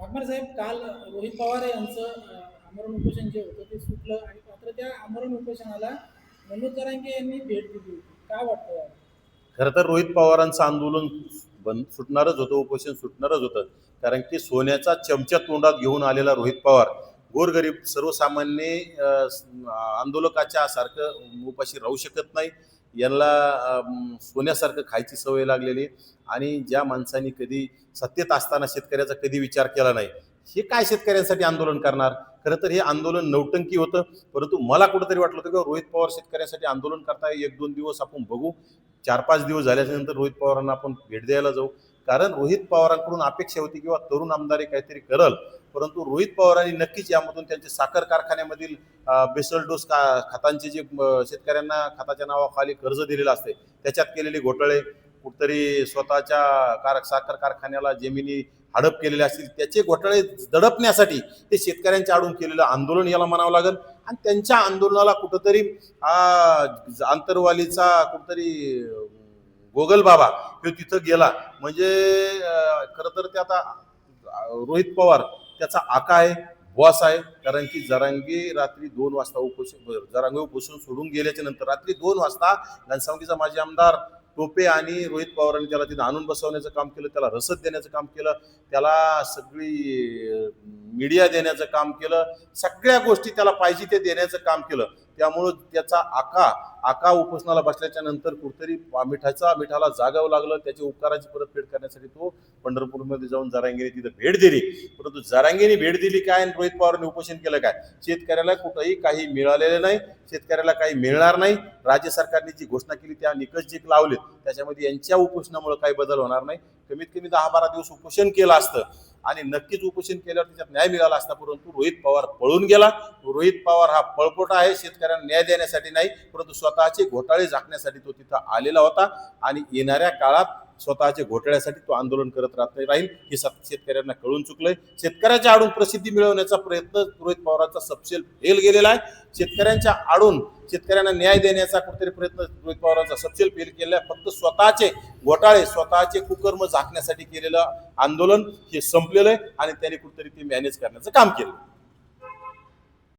वाघमारे साहेब, काल रोहित पवार यांचं आमरण उपोषण जे होतं ते सुटलं आणि मात्र त्या आमरण उपोषणाला मनोज जरांगे यांनी भेट दिली होती. काय वाटतं यावर? खरं तर रोहित पवारांचं आंदोलन सुटणारच होतं, उपोषण सुटणारच होतं. कारण की सोन्याचा चमचा तोंडात घेऊन आलेला रोहित पवार गोरगरीब सर्वसामान्य आंदोलकाच्या सारखं उपाशी राहू शकत नाही. यांना सोन्यासारखं खायची सवय लागलेली आणि ज्या माणसांनी कधी सत्तेत असताना शेतकऱ्याचा कधी विचार केला नाही, हे काय शेतकऱ्यांसाठी आंदोलन करणार. खरं तर हे आंदोलन नौटंकी होतं. परंतु मला कुठंतरी वाटलं होतं की रोहित पवार शेतकऱ्यांसाठी आंदोलन करताय, 1-2 दिवस आपण बघू, 4-5 दिवस झाल्यानंतर रोहित पवारांना आपण भेट द्यायला जाऊ. कारण रोहित पवारांकडून अपेक्षा होती किंवा तरुण आमदार काहीतरी करल, परंतु रोहित पवारांनी नक्कीच यामधून त्यांचे साखर कारखान्यामधील बेसल खतांचे जे शेतकऱ्यांना खताच्या नावाखाली कर्ज दिलेलं असते त्याच्यात केलेले घोटाळे, कुठतरी स्वतःच्या साखर कारखान्याला जमिनी हडप केलेले असतील त्याचे घोटाळे दडपण्यासाठी ते शेतकऱ्यांच्या आडून केलेलं आंदोलन याला म्हणावं लागेल. आणि त्यांच्या आंदोलनाला कुठंतरी आंतरवालीचा कुठतरी गोगल बाबा हे तिथं गेला म्हणजे खरं तर ते आता रोहित पवार त्याचा आका आहे, बॉस आहे. कारण की जरांगे रात्री 2 वाजता जरांगे उपोषण सोडून गेल्याच्या नंतर रात्री 2 वाजता घनसावंगीचा माजी आमदार टोपे आणि रोहित पवारांनी त्याला तिथं आणून बसवण्याचं काम केलं, त्याला रसद देण्याचं काम केलं, त्याला सगळी मीडिया देण्याचं काम केलं, सगळ्या गोष्टी त्याला पाहिजे ते देण्याचं काम केलं. त्यामुळं त्याचा आका उपोषणाला बसल्याच्या नंतर कुठतरी मिठाला जागावं लागलं. त्याच्या उपकाराची परतफेड करण्यासाठी तो पंढरपूरमध्ये जाऊन जरांगेने तिथं भेट दिली. परंतु जरांगेने भेट दिली काय आणि रोहित पवारांनी उपोषण केलं काय? शेतकऱ्याला कुठंही काही मिळालेलं नाही, शेतकऱ्याला काही मिळणार नाही. राज्य सरकारने जी घोषणा केली त्या निकष जे लावलेत त्याच्यामध्ये यांच्या उपोषणामुळे काही बदल होणार नाही. कमीत कमी 10-12 दिवस उपोषण केलं असतं आणि नक्कीच उपोषण केल्यावर त्याच्यात न्याय मिळाला असता. परंतु रोहित पवार पळून गेला. रोहित पवार हा पळपोटा आहे, शेतकऱ्यांना न्याय देण्यासाठी नाही परंतु स्वतःचे घोटाळे झाकण्यासाठी तो तिथं आलेला होता आणि येणाऱ्या काळात स्वतःच्या घोटाळ्यासाठी तो आंदोलन करत राहील. हे शेतकऱ्यांना कळून चुकलंय. शेतकऱ्याच्या आडून प्रसिद्धी मिळवण्याचा प्रयत्न रोहित पवारांचा सपशेल फेल गेलेला आहे. शेतकऱ्यांच्या आडून शेतकऱ्यांना न्याय देण्याचा कुठेतरी प्रयत्न रोहित पवारांचा सपशेल फेल केला आहे. फक्त स्वतःचे घोटाळे, स्वतःचे कुकर्म झाकण्यासाठी केलेलं आंदोलन हे संपलेलं आहे आणि त्यांनी कुठेतरी ते मॅनेज करण्याचं काम केलं.